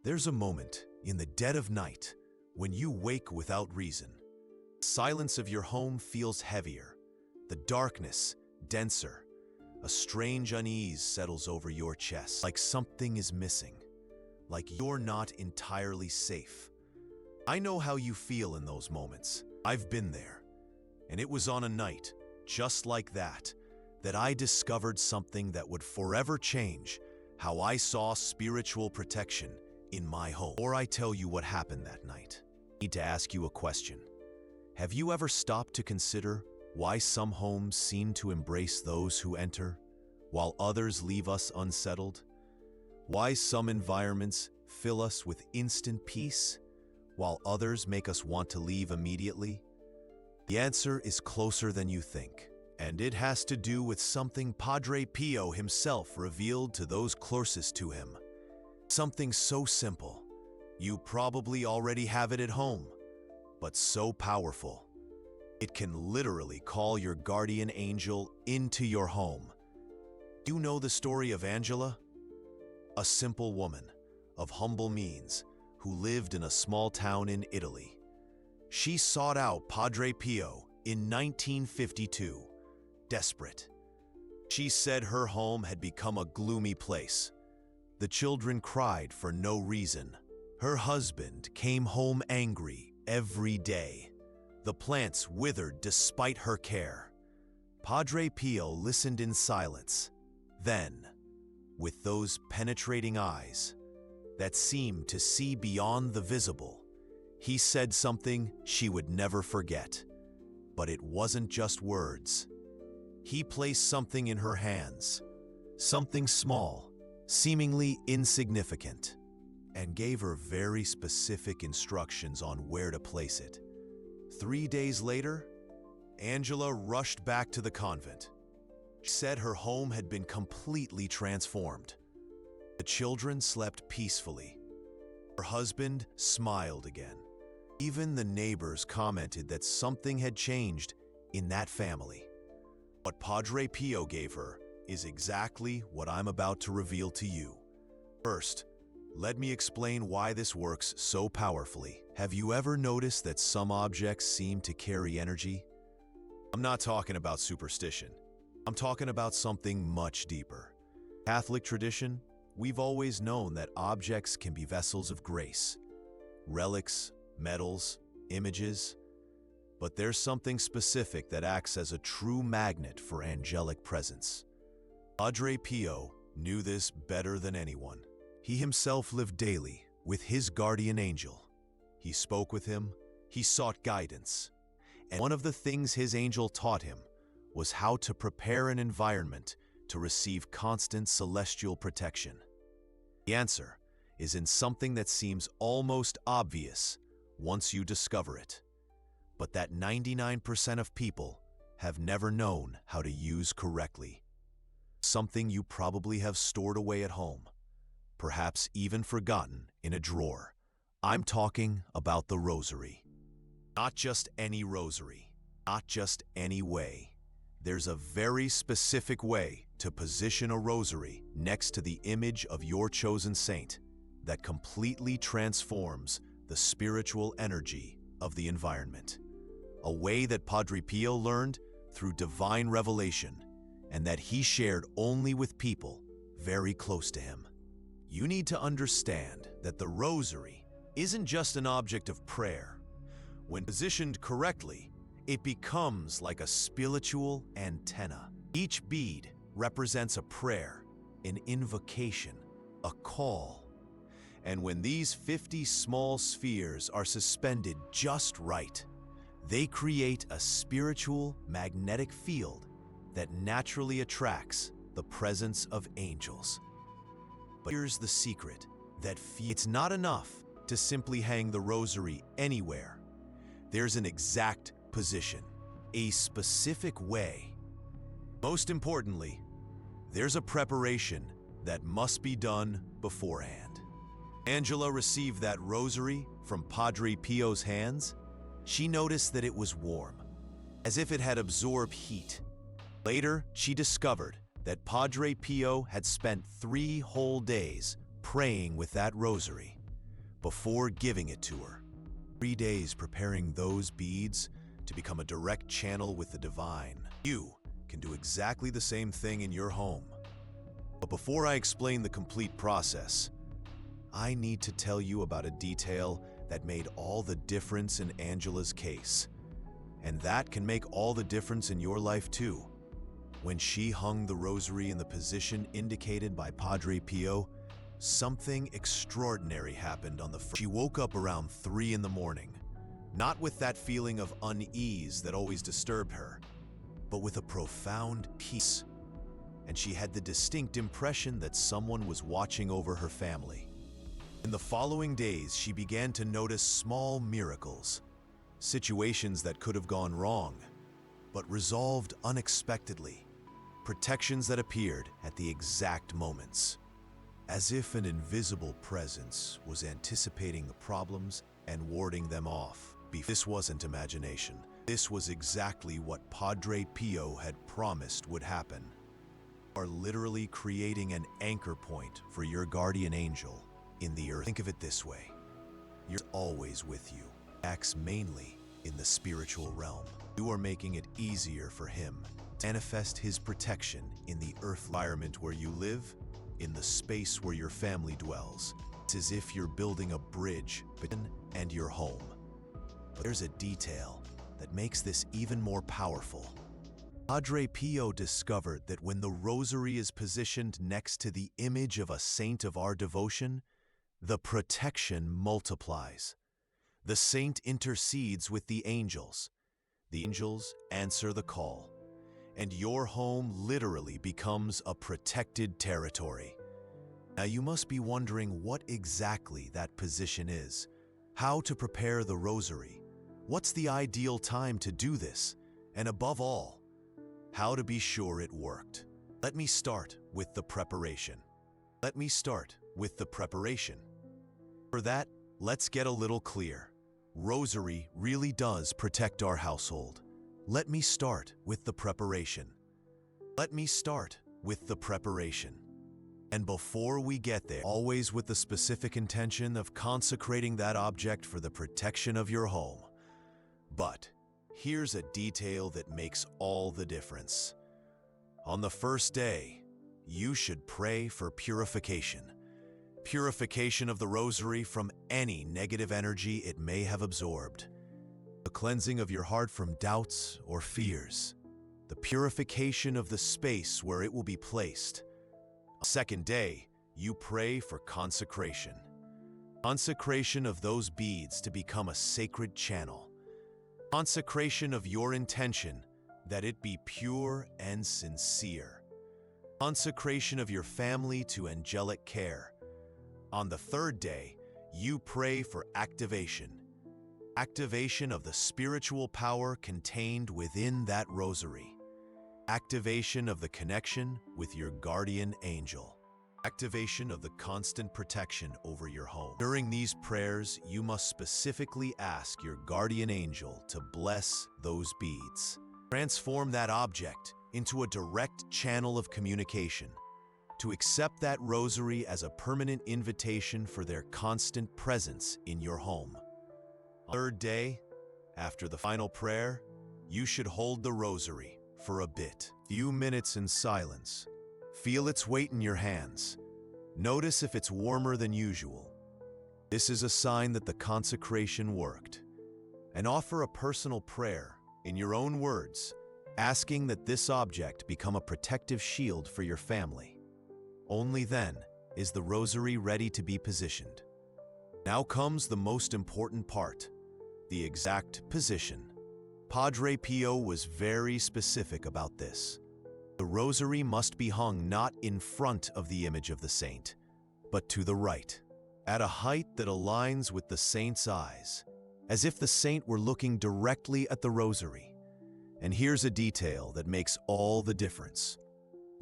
There's a moment in the dead of night when you wake without reason. The silence of your home feels heavier, the darkness denser. A strange unease settles over your chest, like something is missing, like you're not entirely safe. I know how you feel in those moments. I've been there. And it was on a night, just like that I discovered something that would forever change how I saw spiritual protection in my home. Before I tell you what happened that night, I need to ask you a question. Have you ever stopped to consider why some homes seem to embrace those who enter, while others leave us unsettled? Why some environments fill us with instant peace, while others make us want to leave immediately? The answer is closer than you think, and it has to do with something Padre Pio himself revealed to those closest to him. Something so simple, you probably already have it at home, but so powerful. It can literally call your guardian angel into your home. You know the story of Angela? A simple woman of humble means who lived in a small town in Italy. She sought out Padre Pio in 1952, desperate. She said her home had become a gloomy place. The children cried for no reason. Her husband came home angry every day. The plants withered despite her care. Padre Pio listened in silence. Then, with those penetrating eyes that seemed to see beyond the visible, he said something she would never forget. But it wasn't just words. He placed something in her hands, something small, seemingly insignificant, and gave her very specific instructions on where to place it. 3 days later, Angela rushed back to the convent. She said her home had been completely transformed. The children slept peacefully. Her husband smiled again. Even the neighbors commented that something had changed in that family. What Padre Pio gave her is exactly what I'm about to reveal to you. First, let me explain why this works so powerfully. Have you ever noticed that some objects seem to carry energy? I'm not talking about superstition. I'm talking about something much deeper. Catholic tradition, we've always known that objects can be vessels of grace, relics, medals, images. But there's something specific that acts as a true magnet for angelic presence. Padre Pio knew this better than anyone. He himself lived daily with his guardian angel. He spoke with him, he sought guidance, and one of the things his angel taught him was how to prepare an environment to receive constant celestial protection. The answer is in something that seems almost obvious once you discover it, but that 99% of people have never known how to use correctly. Something you probably have stored away at home, perhaps even forgotten in a drawer. I'm talking about the rosary. Not just any rosary, not just any way. There's a very specific way to position a rosary next to the image of your chosen saint that completely transforms the spiritual energy of the environment. A way that Padre Pio learned through divine revelation and that he shared only with people very close to him. You need to understand that the rosary isn't just an object of prayer. When positioned correctly, it becomes like a spiritual antenna. Each bead represents a prayer, an invocation, a call. And when these 50 small spheres are suspended just right, they create a spiritual magnetic field that naturally attracts the presence of angels. But here's the secret, it's not enough to simply hang the rosary anywhere. There's an exact position, a specific way. Most importantly, there's a preparation that must be done beforehand. Angela received that rosary from Padre Pio's hands. She noticed that it was warm, as if it had absorbed heat. Later, she discovered that Padre Pio had spent 3 whole days praying with that rosary. before giving it to her. 3 days preparing those beads to become a direct channel with the divine. You can do exactly the same thing in your home. But before I explain the complete process, I need to tell you about a detail that made all the difference in Angela's case. And that can make all the difference in your life too. When she hung the rosary in the position indicated by Padre Pio, something extraordinary happened on the first. She woke up around 3 in the morning, not with that feeling of unease that always disturbed her, but with a profound peace. And she had the distinct impression that someone was watching over her family. In the following days, she began to notice small miracles, situations that could have gone wrong, but resolved unexpectedly, protections that appeared at the exact moments, as if an invisible presence was anticipating the problems and warding them off. This wasn't imagination. This was exactly what Padre Pio had promised would happen. You are literally creating an anchor point for your guardian angel in the earth. Think of it this way. You're always with you. Acts mainly in the spiritual realm. You are making it easier for him to manifest his protection in the earth environment where you live, in the space where your family dwells. It's as if you're building a bridge between and your home. But there's a detail that makes this even more powerful. Padre Pio discovered that when the rosary is positioned next to the image of a saint of our devotion, the protection multiplies. The saint intercedes with the angels. The angels answer the call, and your home literally becomes a protected territory. Now you must be wondering what exactly that position is, how to prepare the rosary, what's the ideal time to do this, and above all, how to be sure it worked. Let me start with the preparation. For that, let's get a little clear. Rosary really does protect our household. Let me start with the preparation. And before we get there, always with the specific intention of consecrating that object for the protection of your home. But here's a detail that makes all the difference. On the first day, you should pray for purification. Purification of the rosary from any negative energy it may have absorbed. The cleansing of your heart from doubts or fears. The purification of the space where it will be placed. On the second day, you pray for consecration. Consecration of those beads to become a sacred channel. Consecration of your intention that it be pure and sincere. Consecration of your family to angelic care. On the third day, you pray for activation. Activation of the spiritual power contained within that rosary. Activation of the connection with your guardian angel. Activation of the constant protection over your home. During these prayers, you must specifically ask your guardian angel to bless those beads. Transform that object into a direct channel of communication. To accept that rosary as a permanent invitation for their constant presence in your home. On the third day, after the final prayer, you should hold the rosary for a few minutes in silence. Feel its weight in your hands. Notice if it's warmer than usual. This is a sign that the consecration worked. And offer a personal prayer, in your own words, asking that this object become a protective shield for your family. Only then is the rosary ready to be positioned. Now comes the most important part, the exact position. Padre Pio was very specific about this. The rosary must be hung not in front of the image of the saint, but to the right, at a height that aligns with the saint's eyes, as if the saint were looking directly at the rosary. And here's a detail that makes all the difference.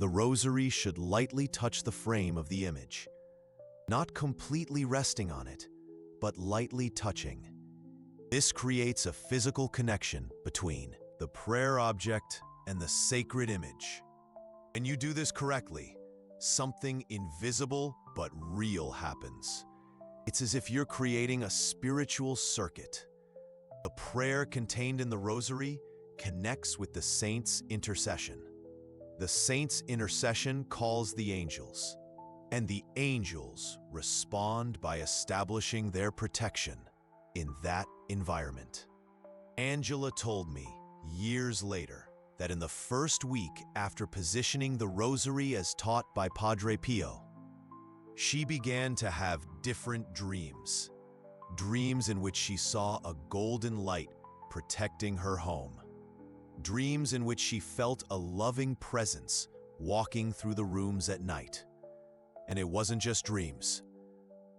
The rosary should lightly touch the frame of the image, not completely resting on it, but lightly touching. This creates a physical connection between the prayer object and the sacred image. When you do this correctly, something invisible but real happens. It's as if you're creating a spiritual circuit. The prayer contained in the rosary connects with the saint's intercession. The saint's intercession calls the angels, and the angels respond by establishing their protection in that environment. Angela told me years later that in the first week after positioning the rosary as taught by Padre Pio, she began to have different dreams. Dreams in which she saw a golden light protecting her home. Dreams in which she felt a loving presence walking through the rooms at night. And it wasn't just dreams.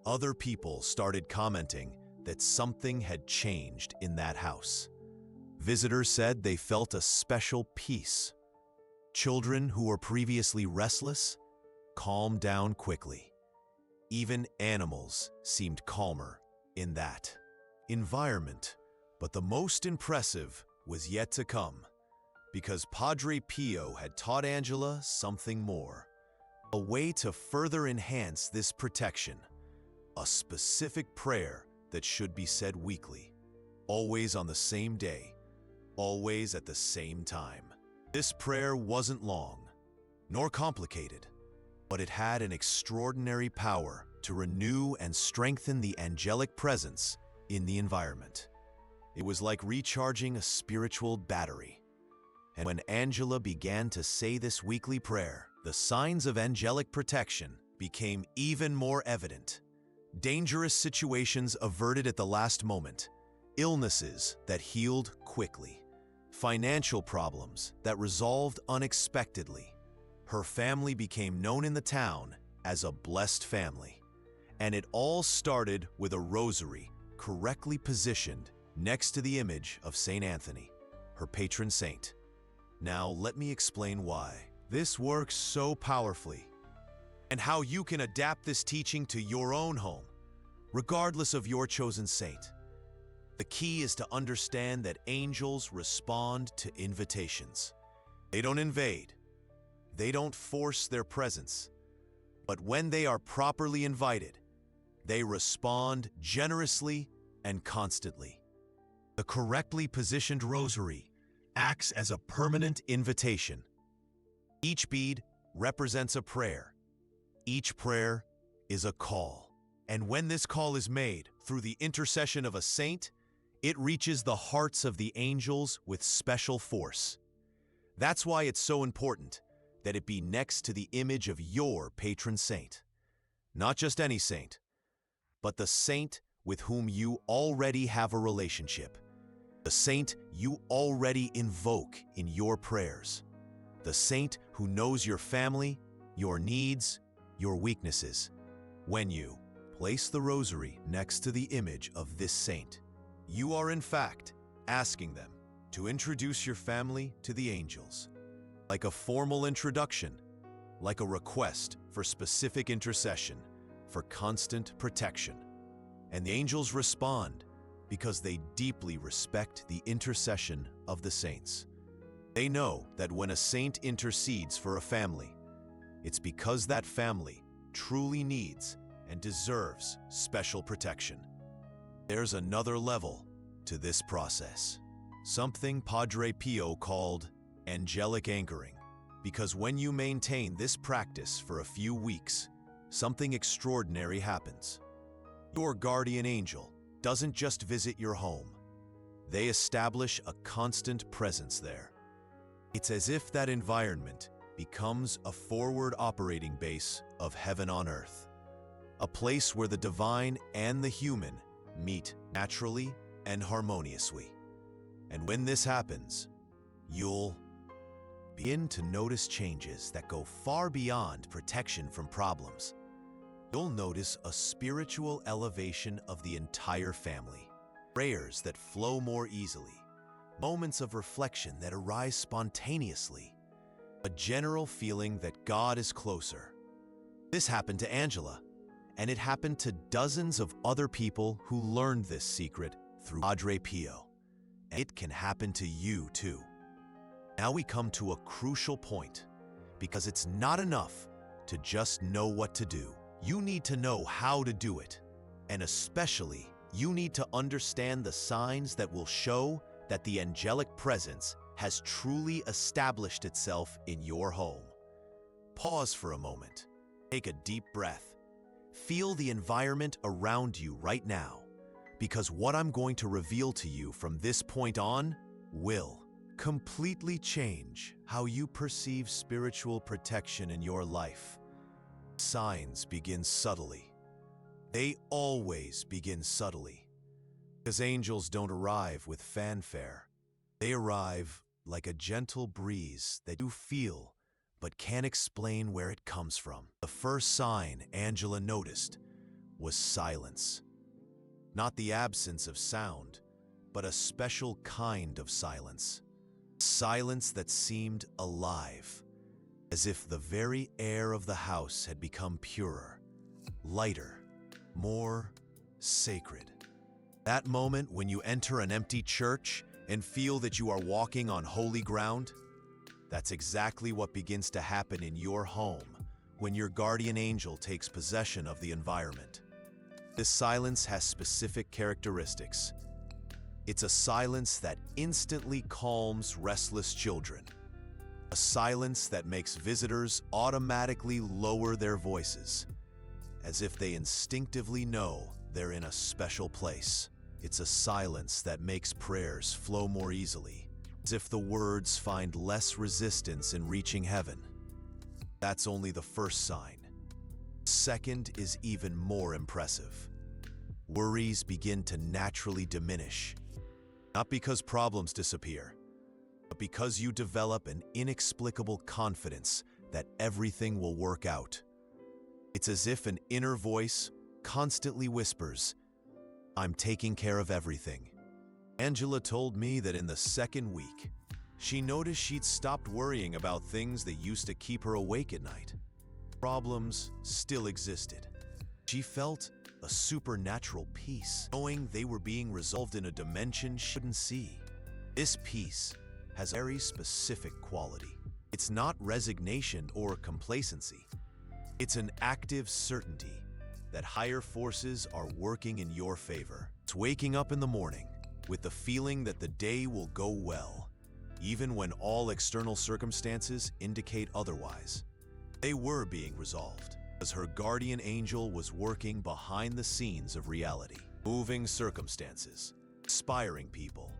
Other people started commenting that something had changed in that house. Visitors said they felt a special peace. Children who were previously restless calmed down quickly. Even animals seemed calmer in that environment. But the most impressive was yet to come, because Padre Pio had taught Angela something more. A way to further enhance this protection. A specific prayer that should be said weekly, always on the same day, always at the same time. This prayer wasn't long, nor complicated, but it had an extraordinary power to renew and strengthen the angelic presence in the environment. It was like recharging a spiritual battery. And when Angela began to say this weekly prayer, the signs of angelic protection became even more evident. Dangerous situations averted at the last moment, illnesses that healed quickly, financial problems that resolved unexpectedly. Her family became known in the town as a blessed family. And it all started with a rosary correctly positioned next to the image of Saint Anthony, her patron saint. Now let me explain why this works so powerfully and how you can adapt this teaching to your own home, regardless of your chosen saint. The key is to understand that angels respond to invitations. They don't invade. They don't force their presence. But when they are properly invited, they respond generously and constantly. The correctly positioned rosary acts as a permanent invitation. Each bead represents a prayer. Each prayer is a call. And when this call is made through the intercession of a saint, it reaches the hearts of the angels with special force. That's why it's so important that it be next to the image of your patron saint. Not just any saint, but the saint with whom you already have a relationship. The saint you already invoke in your prayers. The saint who knows your family, your needs, your weaknesses. When you place the rosary next to the image of this saint, you are in fact asking them to introduce your family to the angels, like a formal introduction, like a request for specific intercession, for constant protection. And the angels respond because they deeply respect the intercession of the saints. They know that when a saint intercedes for a family, it's because that family truly needs and deserves special protection. There's another level to this process, something Padre Pio called angelic anchoring, because when you maintain this practice for a few weeks, something extraordinary happens. Your guardian angel doesn't just visit your home. They establish a constant presence there. It's as if that environment becomes a forward operating base of heaven on earth, a place where the divine and the human meet naturally and harmoniously. And when this happens, you'll begin to notice changes that go far beyond protection from problems. You'll notice a spiritual elevation of the entire family, prayers that flow more easily, moments of reflection that arise spontaneously, a general feeling that God is closer. This happened to Angela, and it happened to dozens of other people who learned this secret through Padre Pio. And it can happen to you too. Now we come to a crucial point, because it's not enough to just know what to do. You need to know how to do it. And especially, you need to understand the signs that will show that the angelic presence has truly established itself in your home. Pause for a moment. Take a deep breath. Feel the environment around you right now, because what I'm going to reveal to you from this point on will completely change how you perceive spiritual protection in your life. Signs begin subtly. They always begin subtly. Because angels don't arrive with fanfare. They arrive like a gentle breeze that you feel but can't explain where it comes from. The first sign Angela noticed was silence. Not the absence of sound, but a special kind of silence. Silence that seemed alive, as if the very air of the house had become purer, lighter, more sacred. That moment when you enter an empty church and feel that you are walking on holy ground, that's exactly what begins to happen in your home when your guardian angel takes possession of the environment. This silence has specific characteristics. It's a silence that instantly calms restless children. A silence that makes visitors automatically lower their voices, as if they instinctively know they're in a special place. It's a silence that makes prayers flow more easily, as if the words find less resistance in reaching heaven. That's only the first sign. Second is even more impressive. Worries begin to naturally diminish, not because problems disappear, but because you develop an inexplicable confidence that everything will work out. It's as if an inner voice constantly whispers, "I'm taking care of everything." Angela told me that in the second week, she noticed she'd stopped worrying about things that used to keep her awake at night. Problems still existed. She felt a supernatural peace, knowing they were being resolved in a dimension she couldn't see. This peace has a very specific quality. It's not resignation or complacency. It's an active certainty that higher forces are working in your favor. It's waking up in the morning with the feeling that the day will go well, even when all external circumstances indicate otherwise. They were being resolved, as her guardian angel was working behind the scenes of reality, moving circumstances, inspiring people,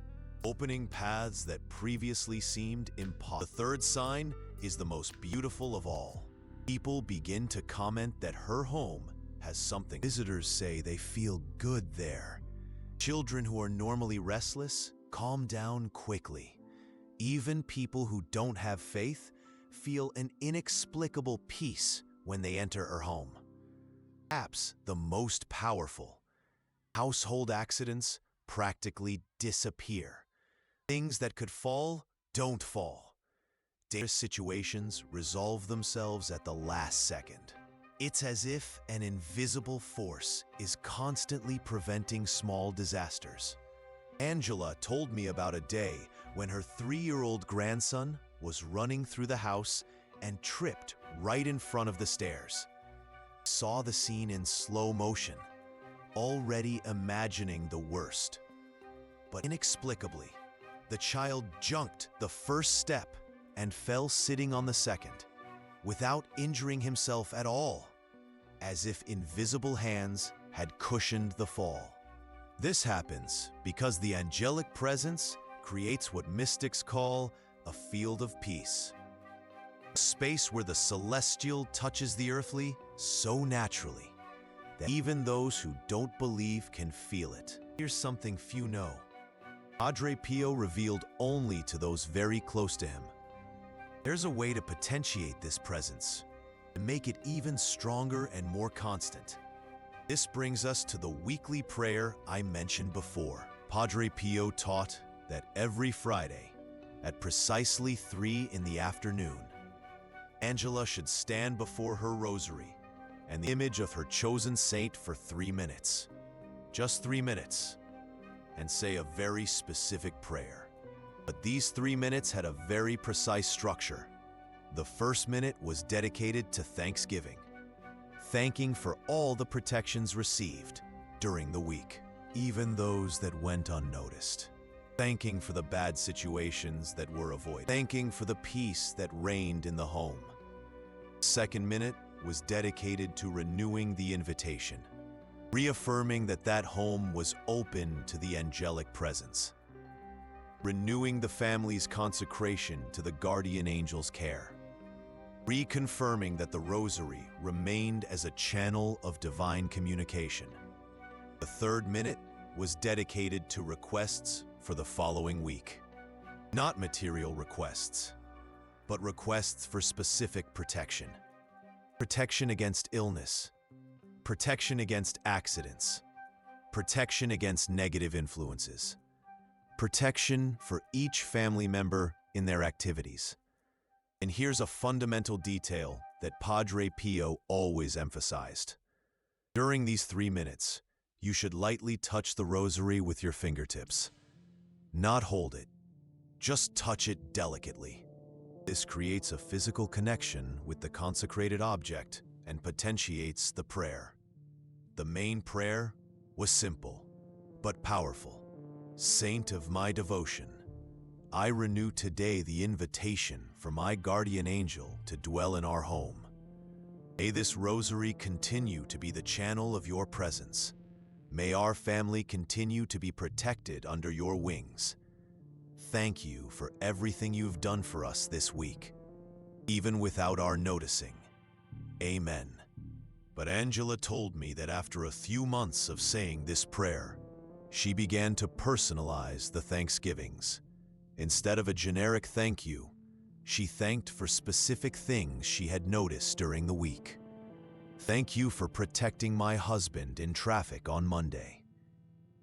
opening paths that previously seemed impossible. The third sign is the most beautiful of all. People begin to comment that her home has something. Visitors say they feel good there. Children who are normally restless calm down quickly. Even people who don't have faith feel an inexplicable peace when they enter her home. Perhaps the most powerful. Household accidents practically disappear. Things that could fall don't fall. Dangerous situations resolve themselves at the last second. It's as if an invisible force is constantly preventing small disasters. Angela told me about a day when her 3-year-old grandson was running through the house and tripped right in front of the stairs. Saw the scene in slow motion, already imagining the worst. But inexplicably, the child jumped the first step and fell sitting on the second, without injuring himself at all, as if invisible hands had cushioned the fall. This happens because the angelic presence creates what mystics call a field of peace. A space where the celestial touches the earthly so naturally that even those who don't believe can feel it. Here's something few know. Padre Pio revealed only to those very close to him. There's a way to potentiate this presence, to make it even stronger and more constant. This brings us to the weekly prayer I mentioned before. Padre Pio taught that every Friday, at precisely 3 in the afternoon, Angela should stand before her rosary and the image of her chosen saint for 3 minutes. Just 3 minutes, and say a very specific prayer. But these 3 minutes had a very precise structure. The first minute was dedicated to thanksgiving, thanking for all the protections received. during the week, even those that went unnoticed. Thanking for the bad situations that were avoided. Thanking for the peace that reigned in the home. Second minute was dedicated to renewing the invitation, reaffirming that that home was open to the angelic presence, renewing the family's consecration to the guardian angel's care, reconfirming that the rosary remained as a channel of divine communication. The third minute was dedicated to requests for the following week. Not material requests, but requests for specific protection. Protection against illness, protection against accidents, protection against negative influences, protection for each family member in their activities. And here's a fundamental detail that Padre Pio always emphasized. During these 3 minutes, you should lightly touch the rosary with your fingertips. Not hold it, just touch it delicately. This creates a physical connection with the consecrated object and potentiates the prayer. The main prayer was simple, but powerful. Saint of my devotion, I renew today the invitation for my guardian angel to dwell in our home. May this rosary continue to be the channel of your presence. May our family continue to be protected under your wings. Thank you for everything you've done for us this week, even without our noticing. Amen. But Angela told me that after a few months of saying this prayer, she began to personalize the thanksgivings. Instead of a generic thank you, she thanked for specific things she had noticed during the week. Thank you for protecting my husband in traffic on Monday.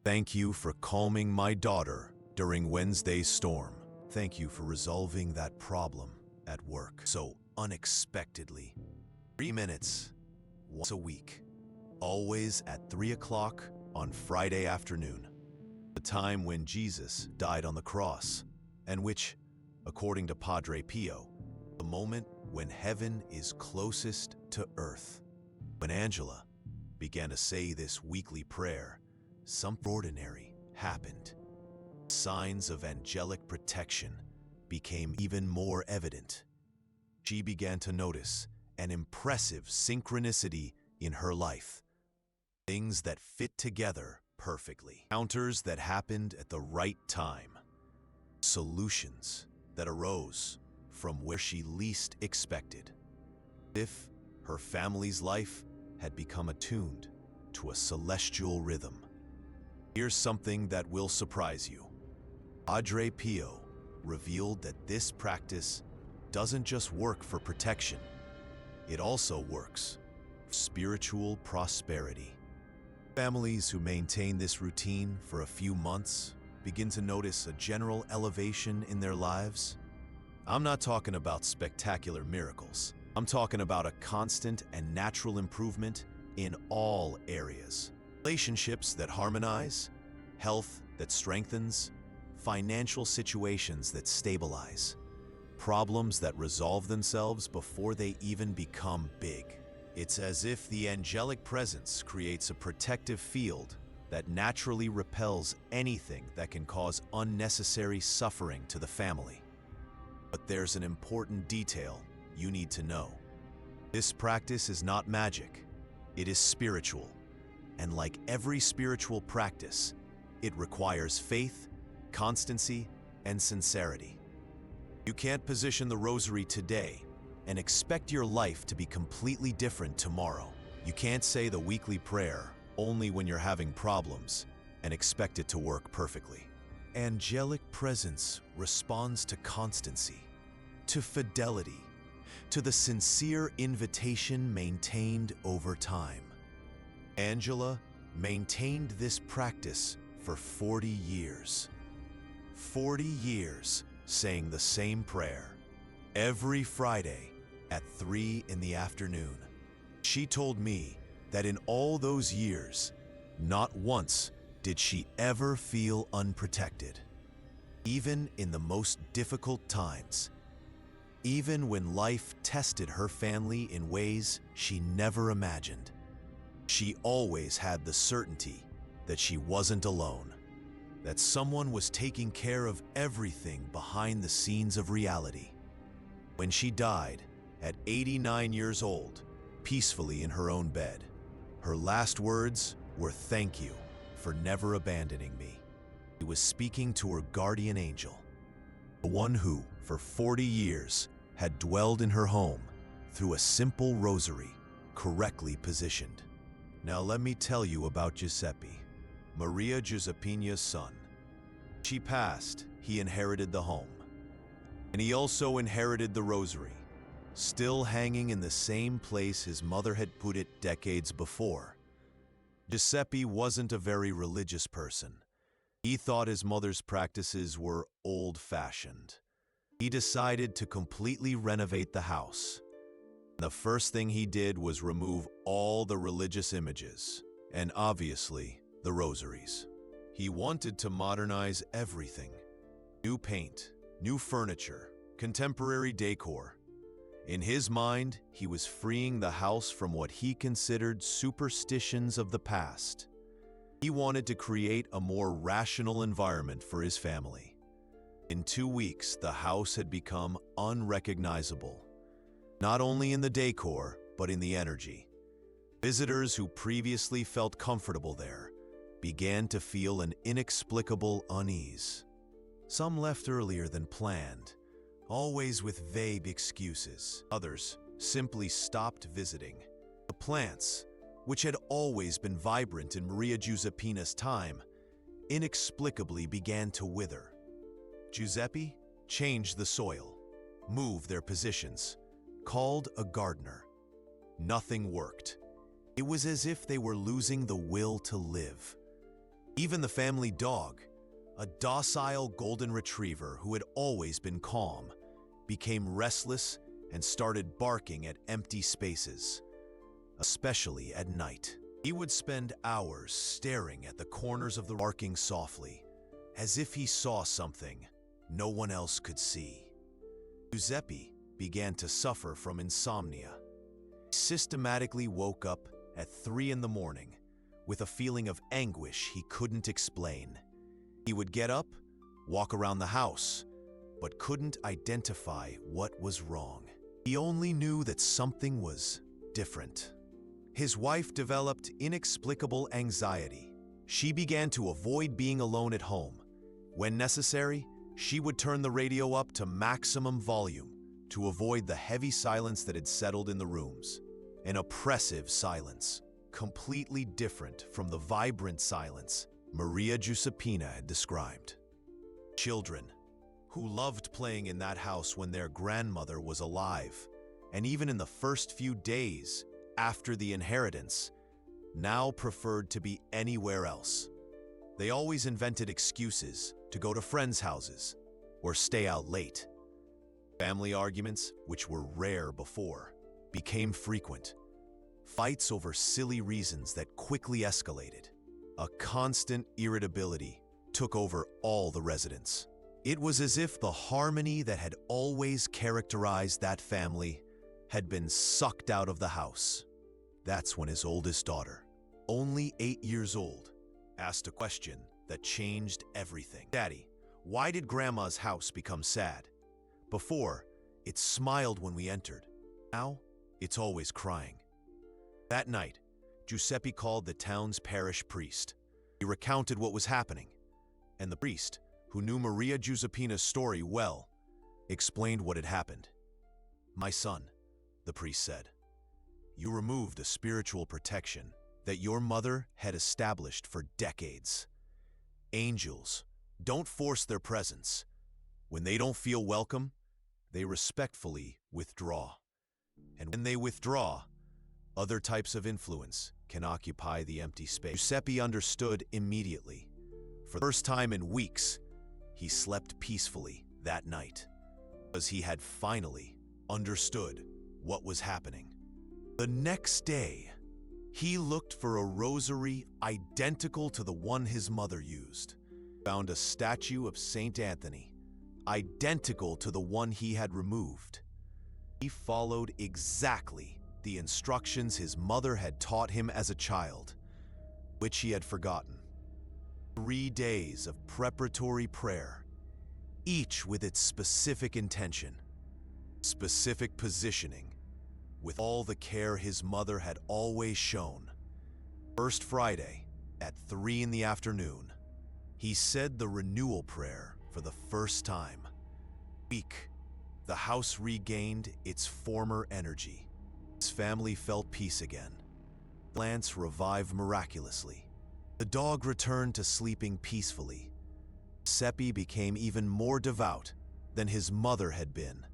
Thank you for calming my daughter during Wednesday's storm. Thank you for resolving that problem at work so unexpectedly. 3 minutes, once a week, always at 3 o'clock on Friday afternoon, the time when Jesus died on the cross, and which, according to Padre Pio, the moment when heaven is closest to earth. When Angela began to say this weekly prayer, something ordinary happened. Signs of angelic protection became even more evident. She began to notice an impressive synchronicity in her life. Things that fit together perfectly. Encounters that happened at the right time. Solutions that arose from where she least expected. If her family's life had become attuned to a celestial rhythm. Here's something that will surprise you. Padre Pio revealed that this practice doesn't just work for protection, it also works for spiritual prosperity. Families who maintain this routine for a few months begin to notice a general elevation in their lives. I'm not talking about spectacular miracles. I'm talking about a constant and natural improvement in all areas. Relationships that harmonize, health that strengthens, financial situations that stabilize, problems that resolve themselves before they even become big. It's as if the angelic presence creates a protective field that naturally repels anything that can cause unnecessary suffering to the family. But there's an important detail you need to know. This practice is not magic, it is spiritual. And like every spiritual practice, it requires faith, constancy, and sincerity. You can't position the rosary today and expect your life to be completely different tomorrow. You can't say the weekly prayer only when you're having problems and expect it to work perfectly. Angelic presence responds to constancy, to fidelity, to the sincere invitation maintained over time. Angela maintained this practice for 40 years. 40 years saying the same prayer every Friday at 3 in the afternoon. She told me that in all those years, not once did she ever feel unprotected. Even in the most difficult times, even when life tested her family in ways she never imagined, she always had the certainty that she wasn't alone, that someone was taking care of everything behind the scenes of reality. When she died, at 89 years old, peacefully in her own bed, her last words were "Thank you for never abandoning me." She was speaking to her guardian angel, the one who, for 40 years, had dwelled in her home through a simple rosary, correctly positioned. Now let me tell you about Giuseppe, Maria Giuseppina's son. She passed, he inherited the home. And he also inherited the rosary, still hanging in the same place his mother had put it decades before. Giuseppe wasn't a very religious person. He thought his mother's practices were old-fashioned. He decided to completely renovate the house. The first thing he did was remove all the religious images, and obviously, the rosaries. He wanted to modernize everything. New paint, new furniture, contemporary decor. In his mind, he was freeing the house from what he considered superstitions of the past. He wanted to create a more rational environment for his family. In 2 weeks, the house had become unrecognizable, not only in the decor, but in the energy. Visitors who previously felt comfortable there began to feel an inexplicable unease. Some left earlier than planned, always with vague excuses. Others simply stopped visiting. The plants, which had always been vibrant in Maria Giuseppina's time, inexplicably began to wither. Giuseppe changed the soil, moved their positions, called a gardener. Nothing worked. It was as if they were losing the will to live. Even the family dog, a docile golden retriever who had always been calm, became restless and started barking at empty spaces, especially at night. He would spend hours staring at the corners of the barking softly, as if he saw something no one else could see. Giuseppe began to suffer from insomnia. He systematically woke up at 3 in the morning with a feeling of anguish he couldn't explain. He would get up, walk around the house, but couldn't identify what was wrong. He only knew that something was different. His wife developed inexplicable anxiety. She began to avoid being alone at home. When necessary, she would turn the radio up to maximum volume to avoid the heavy silence that had settled in the rooms. An oppressive silence, completely different from the vibrant silence Maria Giuseppina had described. Children, who loved playing in that house when their grandmother was alive, and even in the first few days after the inheritance, now preferred to be anywhere else. They always invented excuses to go to friends' houses or stay out late. Family arguments, which were rare before, became frequent. Fights over silly reasons that quickly escalated. A constant irritability took over all the residents. It was as if the harmony that had always characterized that family had been sucked out of the house. That's when his oldest daughter, only 8 years old, asked a question that changed everything. "Daddy, why did Grandma's house become sad? Before, it smiled when we entered. Now, it's always crying." That night, Giuseppe called the town's parish priest. He recounted what was happening, and the priest, who knew Maria Giuseppina's story well, explained what had happened. "My son," the priest said, "you removed a spiritual protection that your mother had established for decades. Angels don't force their presence. When they don't feel welcome, they respectfully withdraw. And when they withdraw, other types of influence can occupy the empty space." Giuseppe understood immediately. For the first time in weeks, he slept peacefully that night, because he had finally understood what was happening. The next day, he looked for a rosary identical to the one his mother used. Found a statue of Saint Anthony, identical to the one he had removed. He followed exactly the instructions his mother had taught him as a child, which he had forgotten. 3 days of preparatory prayer, each with its specific intention, specific positioning, with all the care his mother had always shown. First Friday, at 3 in the afternoon, he said the renewal prayer for the first time. Weak, the house regained its former energy. His family felt peace again. Lance revived miraculously. The dog returned to sleeping peacefully. Seppi became even more devout than his mother had been.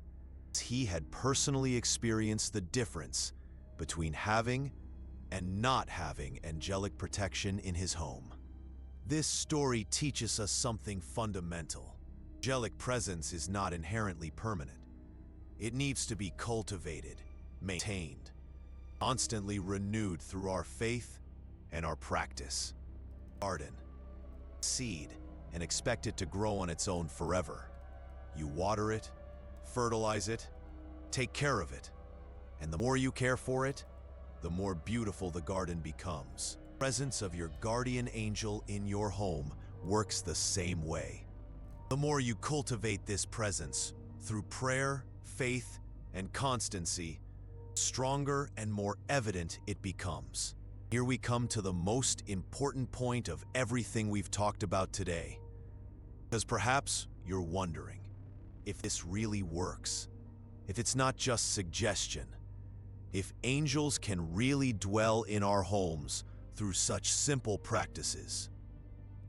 He had personally experienced the difference between having and not having angelic protection in his home. This story teaches us something fundamental. Angelic presence is not inherently permanent. It needs to be cultivated, maintained, constantly renewed through our faith and our practice. Garden, seed, and expect it to grow on its own forever. You water it, fertilize it, take care of it, and the more you care for it, the more beautiful the garden becomes. The presence of your guardian angel in your home works the same way. The more you cultivate this presence through prayer, faith, and constancy, stronger and more evident it becomes. Here we come to the most important point of everything we've talked about today. Because perhaps you're wondering if this really works, if it's not just suggestion, if angels can really dwell in our homes through such simple practices.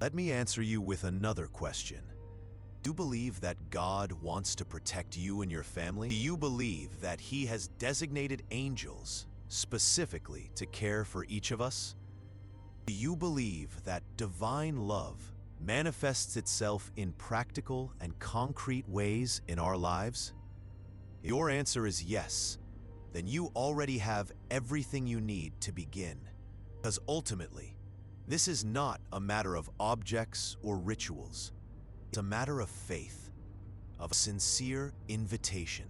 Let me answer you with another question. Do you believe that God wants to protect you and your family? Do you believe that He has designated angels specifically to care for each of us? Do you believe that divine love manifests itself in practical and concrete ways in our lives? If your answer is yes, then you already have everything you need to begin. Because ultimately, this is not a matter of objects or rituals. It's a matter of faith, of a sincere invitation,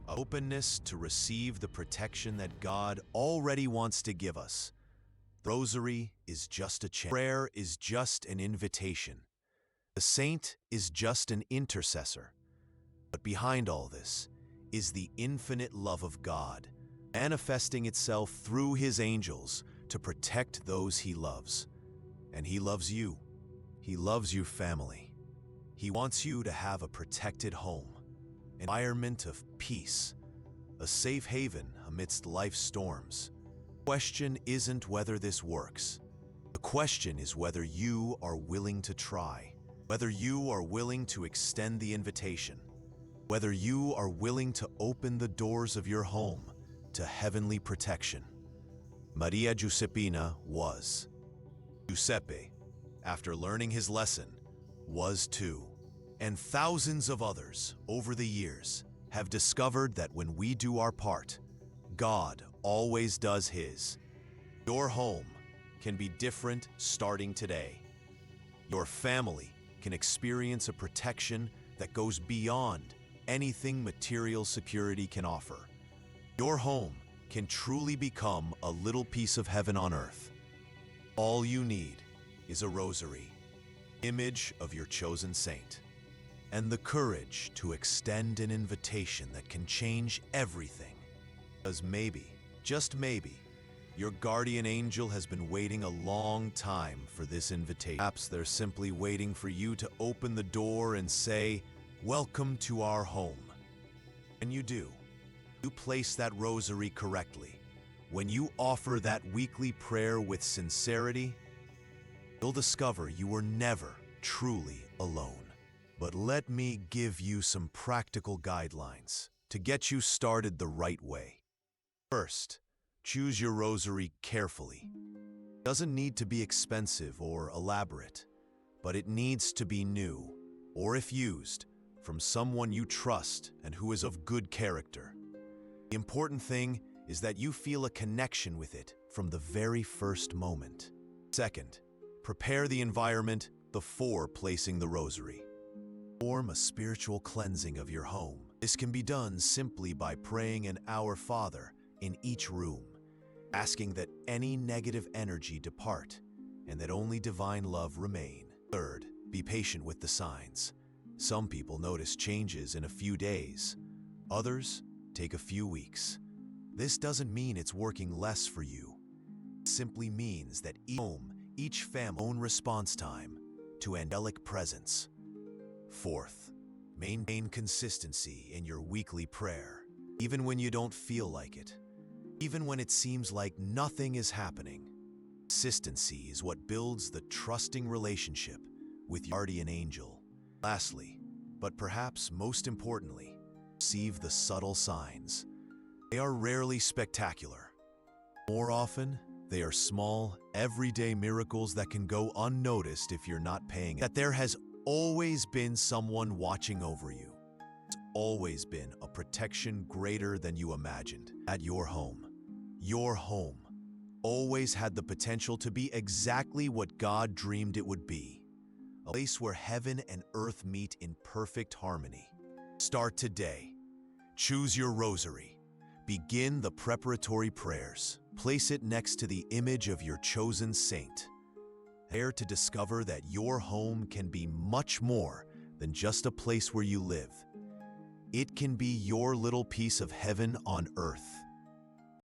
of openness to receive the protection that God already wants to give us. Rosary is just a chant. Prayer is just an invitation. The saint is just an intercessor. But behind all this is the infinite love of God, manifesting itself through His angels to protect those He loves. And He loves you. He loves your family. He wants you to have a protected home, an environment of peace, a safe haven amidst life's storms. The question isn't whether this works. The question is whether you are willing to try, whether you are willing to extend the invitation, whether you are willing to open the doors of your home to heavenly protection. Maria Giuseppina was. Giuseppe, after learning his lesson, was too. And thousands of others over the years have discovered that when we do our part, God always does His. Your home can be different starting today. Your family can experience a protection that goes beyond anything material security can offer. Your home can truly become a little piece of heaven on earth. All you need is a rosary, image of your chosen saint, and the courage to extend an invitation that can change everything. Because maybe, just maybe, your guardian angel has been waiting a long time for this invitation. Perhaps they're simply waiting for you to open the door and say, "Welcome to our home." And you do. You place that rosary correctly. When you offer that weekly prayer with sincerity, you'll discover you were never truly alone. But let me give you some practical guidelines to get you started the right way. First, choose your rosary carefully. It doesn't need to be expensive or elaborate, but it needs to be new, or if used, from someone you trust and who is of good character. The important thing is that you feel a connection with it from the very first moment. Second, prepare the environment before placing the rosary. Form a spiritual cleansing of your home. This can be done simply by praying an Our Father in each room, asking that any negative energy depart and that only divine love remain. Third, be patient with the signs. Some people notice changes in a few days. Others take a few weeks. This doesn't mean it's working less for you. It simply means that each family's own response time to angelic presence. Fourth, maintain consistency in your weekly prayer, even when you don't feel like it, even when it seems like nothing is happening. Consistency is what builds the trusting relationship with your guardian angel. Lastly, but perhaps most importantly, receive the subtle signs. They are rarely spectacular. More often, they are small, everyday miracles that can go unnoticed if you're not paying attention. That there has always been someone watching over you. There's always been a protection greater than you imagined. At your home always had the potential to be exactly what God dreamed it would be. A place where heaven and earth meet in perfect harmony. Start today. Choose your rosary. Begin the preparatory prayers. Place it next to the image of your chosen saint. There to discover that your home can be much more than just a place where you live. It can be your little piece of heaven on earth.